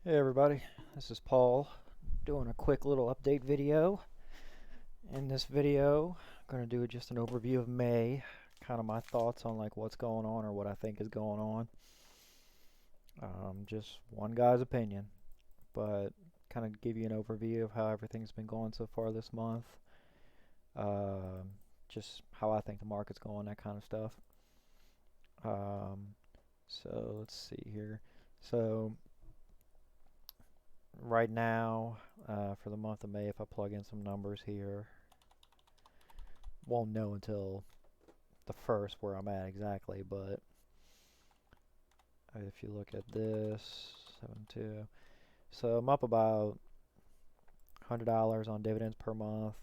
Hey everybody, this is Paul doing a quick little update video. In this video, I'm going to do just an overview of May, kind of my thoughts on like what's going on or what I think is going on. Just one guy's opinion, but kind of give you an overview of how everything's been going so far this month. Um, just how I think the market's going, that kind of stuff. Um, so let's see here. So right now, for the month of May, if I plug in some numbers here, won't know until the first where I'm at exactly, but if you look at this, 7.2, so I'm up about $100 on dividends per month.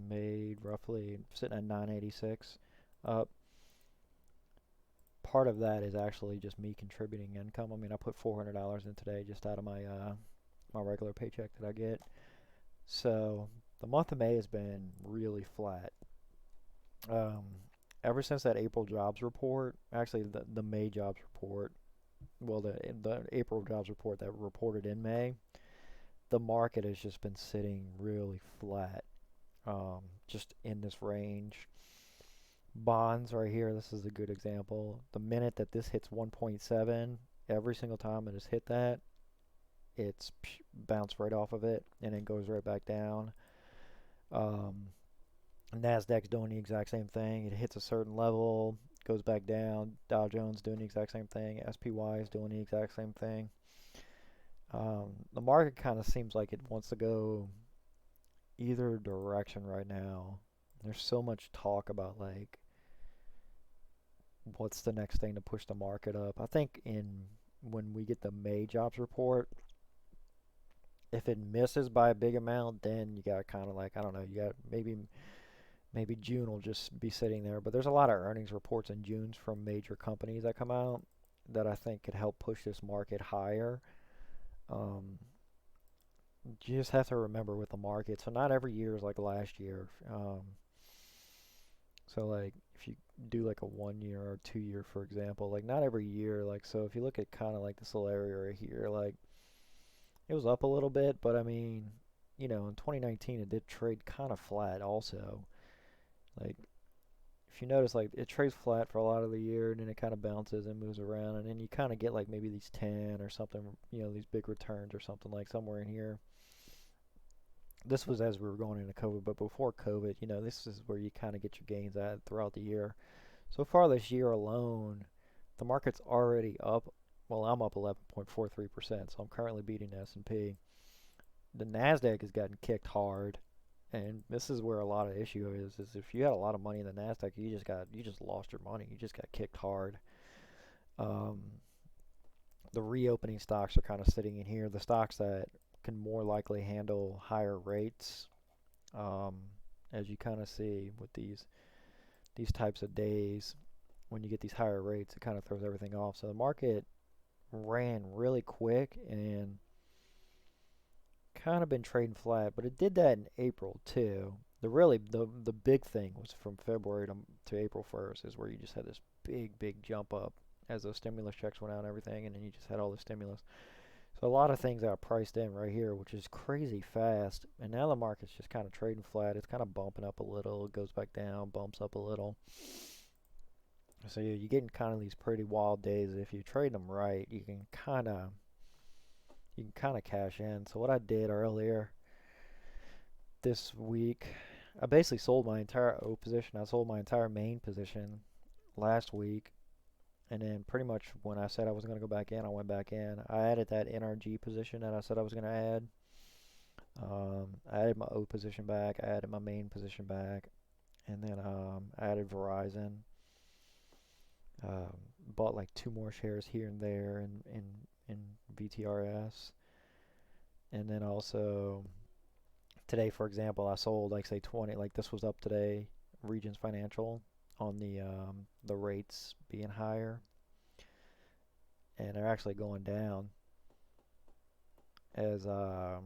Made roughly sitting at 986 up. Part of that is actually just me contributing income. I mean, I put $400 in today just out of my regular paycheck that I get. So the month of May has been really flat. Um, Ever since that April jobs report, actually the May jobs report, well the April jobs report that reported in May, the market has just been sitting really flat, just in this range. Bonds right here, this is a good example. The minute that this hits 1.7, every single time it has hit that, it's bounced right off of it and then goes right back down. Um, Nasdaq's doing the exact same thing. It hits a certain level, goes back down. Dow Jones doing the exact same thing. SPY is doing the exact same thing. The market kind of seems like it wants to go either direction right now. There's so much talk about like what's the next thing to push the market up. I think in when we get the May jobs report, if it misses by a big amount, then you got kind of like, I don't know, you got maybe June will just be sitting there. But there's a lot of earnings reports in June from major companies that come out that I think could help push this market higher. Um, you just have to remember with the market. So not every year is like last year. So like if you do like a 1 year or 2 year, for example, like not every year. Like so if you look at kind of like this little area right here, like it was up a little bit, but I mean, in 2019 it did trade kind of flat also. Like if you notice, like it trades flat for a lot of the year, and then it kind of bounces and moves around, and then you kind of get like maybe these 10 or something, these big returns or something like somewhere in here. This was as we were going into COVID, but before COVID, this is where you kind of get your gains at throughout the year. So far this year alone, the market's already up. Well, I'm up 11.43%, so I'm currently beating the S&P. The Nasdaq has gotten kicked hard, and this is where a lot of the issue is if you had a lot of money in the Nasdaq, you just lost your money. You just got kicked hard. Um, the reopening stocks are kind of sitting in here. The stocks that can more likely handle higher rates, um, as you kind of see with these types of days, when you get these higher rates, it kind of throws everything off. So the market ran really quick and kind of been trading flat, but it did that in April too. The big thing was from February to April 1st is where you just had this big jump up as those stimulus checks went out and everything, and then you just had all the stimulus. So a lot of things are priced in right here, which is crazy fast. And now the market's just kind of trading flat. It's kind of bumping up a little, it goes back down, bumps up a little. So you're getting kind of these pretty wild days. If you trade them right, you can kind of cash in. So what I did earlier this week, I basically sold my entire O position. I sold my entire main position last week, and then pretty much when I said I was going to go back in, I went back in. I added that NRG position that I said I was going to add. I added my O position back. I added my main position back, and then I added Verizon. Um, Bought like two more shares here and there in VTRS, and then also today, for example, I sold like say 20. Like this was up today, Regions Financial on the rates being higher, and they're actually going down as they're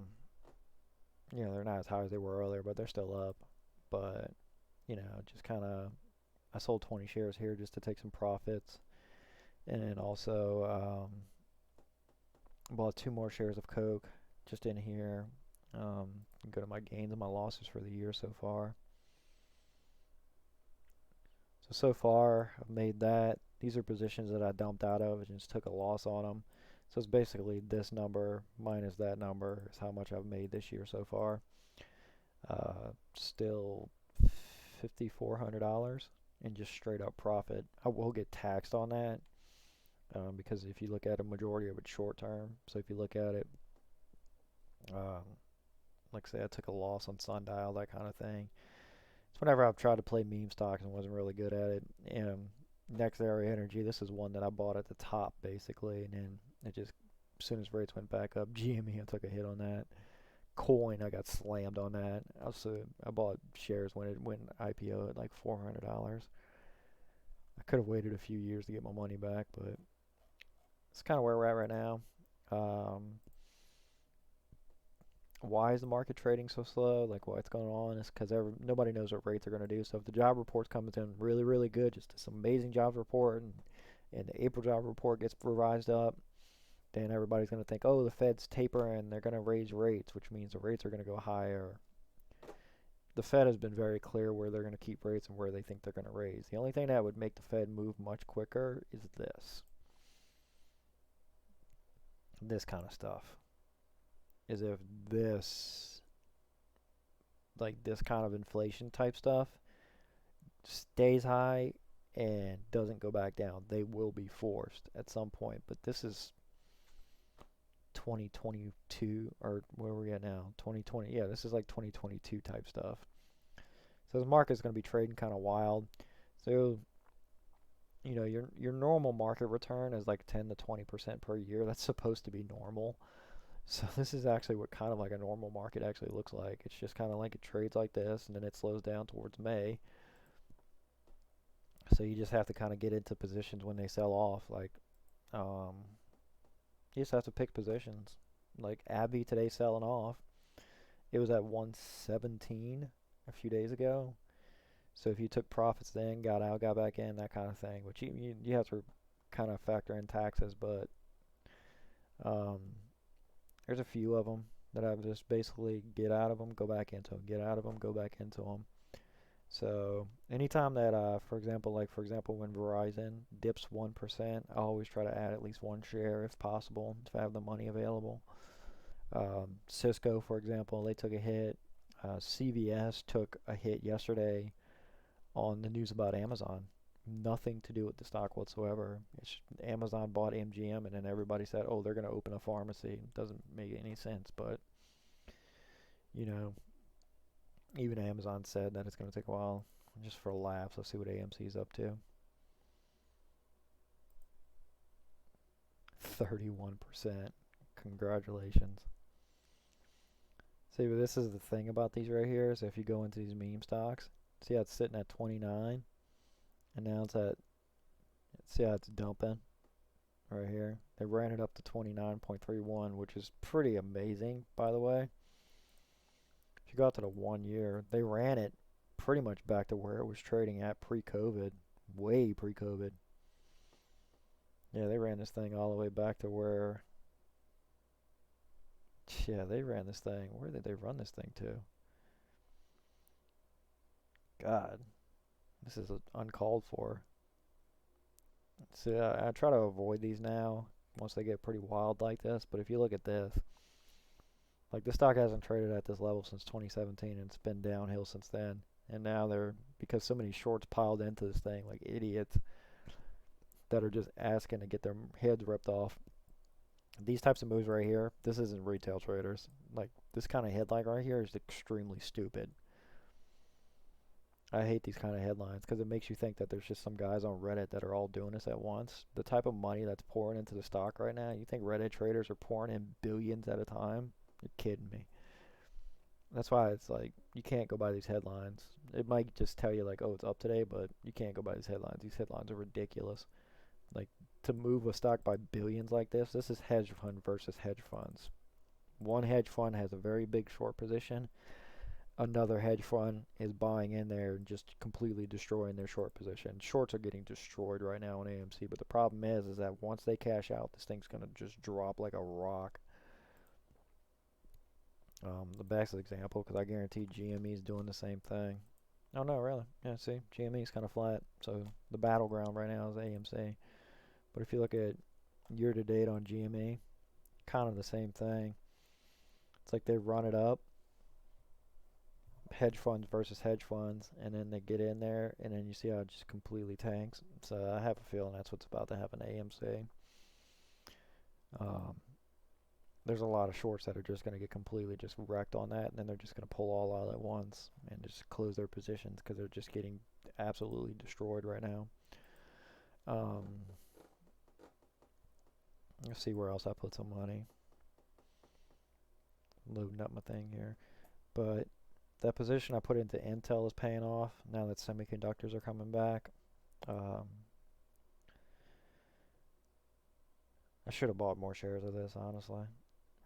not as high as they were earlier, but they're still up. But just kind of I sold 20 shares here just to take some profits, and then also Bought two more shares of Coke just in here. Go to my gains and my losses for the year so far. So far, I've made that. These are positions that I dumped out of and just took a loss on them. So it's basically this number minus that number is how much I've made this year so far. Still $5,400 in just straight up profit. I will get taxed on that because if you look at a majority of it short term, so if you look at it, um, like I say, I took a loss on Sundial, that kind of thing. It's whenever I've tried to play meme stocks and wasn't really good at it. Next Area Energy, this is one that I bought at the top basically, and then it just as soon as rates went back up, GME, I took a hit on that. Coin, I got slammed on that. I bought shares when it went IPO at like $400. I could have waited a few years to get my money back, but it's kind of where we're at right now. Um, why is the market trading so slow? Like what's going on? It's because nobody knows what rates are going to do. So if the job report comes in really, really good, just this amazing jobs report, and the April job report gets revised up, then everybody's going to think, oh, the Fed's tapering, they're going to raise rates, which means the rates are going to go higher. The Fed has been very clear where they're going to keep rates and where they think they're going to raise. The only thing that would make the Fed move much quicker is this kind of stuff. Is if this, like this kind of inflation type stuff, stays high and doesn't go back down. They will be forced at some point. But this is 2022, or where are we at now? 2020. Yeah, this is like 2022 type stuff. So the market's going to be trading kind of wild. So your normal market return is like 10 to 20% per year. That's supposed to be normal. So this is actually what kind of like a normal market actually looks like. It's just kind of like it trades like this, and then it slows down towards May. So you just have to kind of get into positions when they sell off. Like, um, you just have to pick positions. Like Abby today selling off. It was at 117 a few days ago. So if you took profits then, got out, got back in, that kind of thing. Which you have to kind of factor in taxes, but um, there's a few of them that I've just basically get out of them, go back into them, get out of them, go back into them. So anytime that, for example, when Verizon dips 1%, I always try to add at least one share if possible if I have the money available. Cisco, for example, they took a hit. CVS took a hit yesterday on the news about Amazon. Nothing to do with the stock whatsoever. Amazon bought MGM, and then everybody said, "Oh, they're going to open a pharmacy." It doesn't make any sense, but you know, even Amazon said that it's going to take a while. Just for laughs, let's see what AMC's up to. 31%. Congratulations. See, but this is the thing about these right here. So if you go into these meme stocks, see how it's sitting at 29, and now see how it's dumping right here. They ran it up to 29.31, which is pretty amazing, by the way. If you go out to the 1 year, they ran it pretty much back to where it was trading at pre-COVID, way pre-COVID. Yeah, they ran this thing all the way back to where. Yeah, they ran this thing. Where did they run this thing to? God, this is uncalled for. See, I try to avoid these now once they get pretty wild like this. But if you look at this, like this stock hasn't traded at this level since 2017, and it's been downhill since then. And now because so many shorts piled into this thing, like idiots that are just asking to get their heads ripped off. These types of moves right here, this isn't retail traders. Like this kind of headline right here is extremely stupid. I hate these kind of headlines because it makes you think that there's just some guys on Reddit that are all doing this at once. The type of money that's pouring into the stock right now, you think Reddit traders are pouring in billions at a time? You're kidding me. That's why it's like you can't go by these headlines. It might just tell you like, oh, it's up today, but you can't go by these headlines. These headlines are ridiculous. Like to move a stock by billions like this is hedge fund versus hedge funds. One hedge fund has a very big short position. another hedge fund is buying in there and just completely destroying their short position. Shorts are getting destroyed right now in AMC, but the problem is that once they cash out, this thing's gonna just drop like a rock. The best example, because I guarantee GME is doing the same thing. Oh no, really? Yeah, see, GME is kind of flat. So the battleground right now is AMC. But if you look at year to date on GME, kind of the same thing. It's like they run it up, hedge funds versus hedge funds, and then they get in there, and then you see how it just completely tanks. So I have a feeling that's what's about to happen to AMC. Um, there's a lot of shorts that are just going to get completely just wrecked on that, and then they're just going to pull all out at once and just close their positions because they're just getting absolutely destroyed right now. Um, let's see where else I put some money. Loading up my thing here, but that position I put into Intel is paying off now that semiconductors are coming back. Um, I should have bought more shares of this, honestly,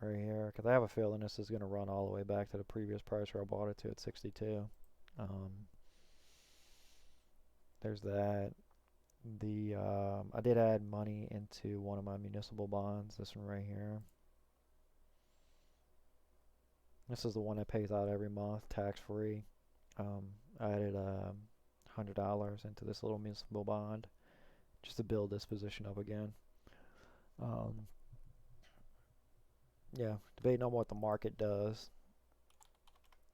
right here, because I have a feeling this is going to run all the way back to the previous price where I bought it to at 62. Um, there's that. I did add money into one of my municipal bonds. This one right here. This is the one that pays out every month, tax free. I added $100 into this little municipal bond just to build this position up again. Um, yeah, debating on what the market does.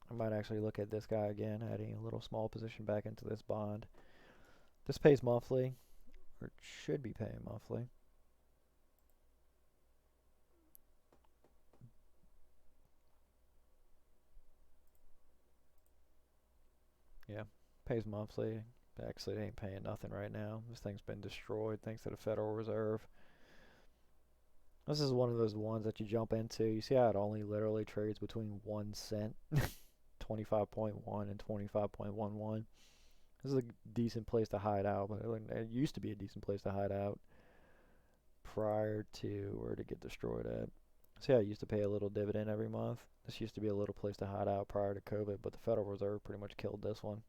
I might actually look at this guy again, adding a little small position back into this bond. This pays monthly, or it should be paying monthly. Yeah, pays monthly. Actually, it ain't paying nothing right now. This thing's been destroyed thanks to the Federal Reserve. This is one of those ones that you jump into. You see how it only literally trades between 1 cent, 25.1 and 25.11. This is a decent place to hide out, but it used to be a decent place to hide out prior to where to get destroyed at. See how I used to pay a little dividend every month? This used to be a little place to hide out prior to COVID, but the Federal Reserve pretty much killed this one.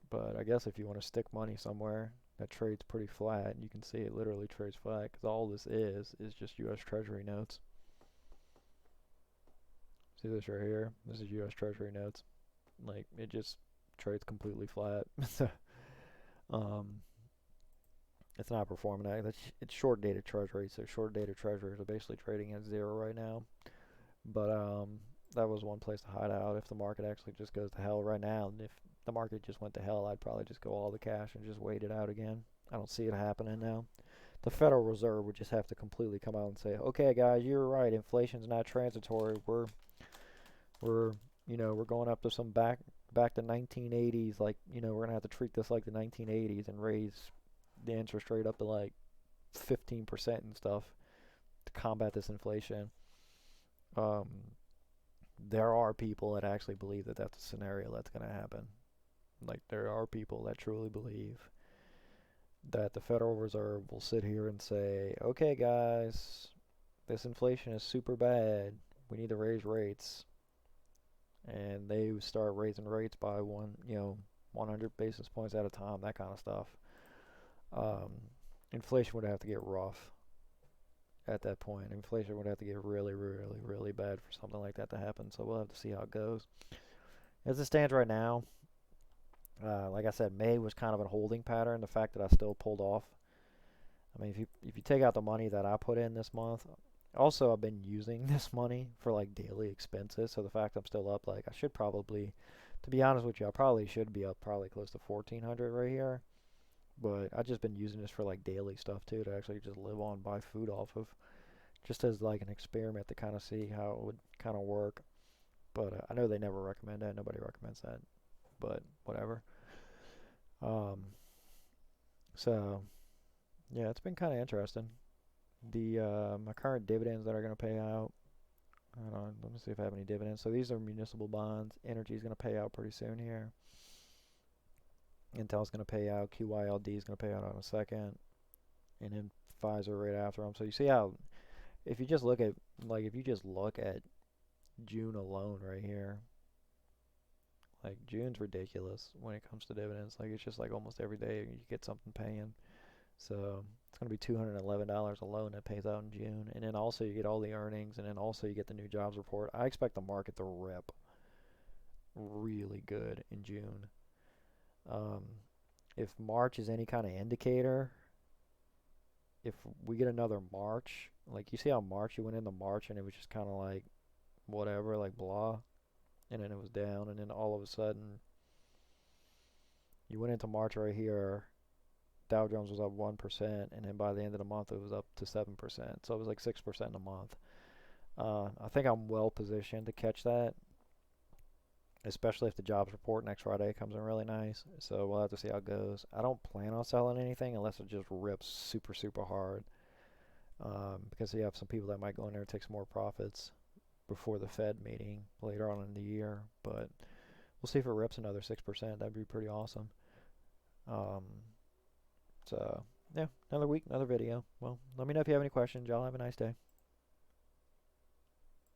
But I guess if you want to stick money somewhere that trades pretty flat, you can see it literally trades flat because all this is just U.S. Treasury notes. See this right here? This is U.S. Treasury notes. Like, it just trades completely flat. So, um, it's not performing that. It's short dated Treasury, so short dated Treasuries are basically trading at zero right now. But that was one place to hide out if the market actually just goes to hell right now. And if the market just went to hell, I'd probably just go all the cash and just wait it out again. I don't see it happening now. The Federal Reserve would just have to completely come out and say, "Okay, guys, you're right. Inflation's not transitory. We're we're going up to some back to 1980s. Like we're gonna have to treat this like the 1980s and raise the interest rate up to like 15% and stuff to combat this inflation." Um, there are people that actually believe that that's a scenario that's going to happen. Like, there are people that truly believe that the Federal Reserve will sit here and say, "Okay, guys, this inflation is super bad. We need to raise rates." And they start raising rates by 100 basis points at a time, that kind of stuff. Um, inflation would have to get rough at that point. Inflation would have to get really, really, really bad for something like that to happen. So we'll have to see how it goes. As it stands right now, like I said, May was kind of a holding pattern. The fact that I still pulled off. I mean, if you take out the money that I put in this month, also I've been using this money for like daily expenses. So the fact I'm still up, like I should probably, to be honest with you, I probably should be up probably close to 1400 right here. But I've just been using this for like daily stuff too to actually just live on, buy food off of, just as like an experiment to kind of see how it would kind of work. But I know they never recommend that. Nobody recommends that. But whatever. Um, so yeah, it's been kind of interesting. The my current dividends that are going to pay out. Hold on, let me see if I have any dividends. So these are municipal bonds. Energy is going to pay out pretty soon here. Intel's going to pay out. QYLD is going to pay out on a second, and then Pfizer right after them. So you see how if you just look at June alone right here, Like June's ridiculous when it comes to dividends. Like it's just like almost every day you get something paying. So it's going to be $211 alone that pays out in June. And then also you get all the earnings, and then also you get the new jobs report. I expect the market to rip really good in June. Um, if March is any kind of indicator, if we get another March, like you see how March, you went into March and it was just kind of like whatever, like blah, and then it was down, and then all of a sudden you went into March right here, Dow Jones was up 1%, and then by the end of the month it was up to 7%. So it was like 6% a month. I think I'm well positioned to catch that, especially if the jobs report next Friday comes in really nice. So we'll have to see how it goes. I don't plan on selling anything unless it just rips super, super hard. Because you have some people that might go in there and take some more profits before the Fed meeting later on in the year. But we'll see if it rips another 6%. That'd be pretty awesome. Um, so, yeah, another week, another video. Well, let me know if you have any questions. Y'all have a nice day.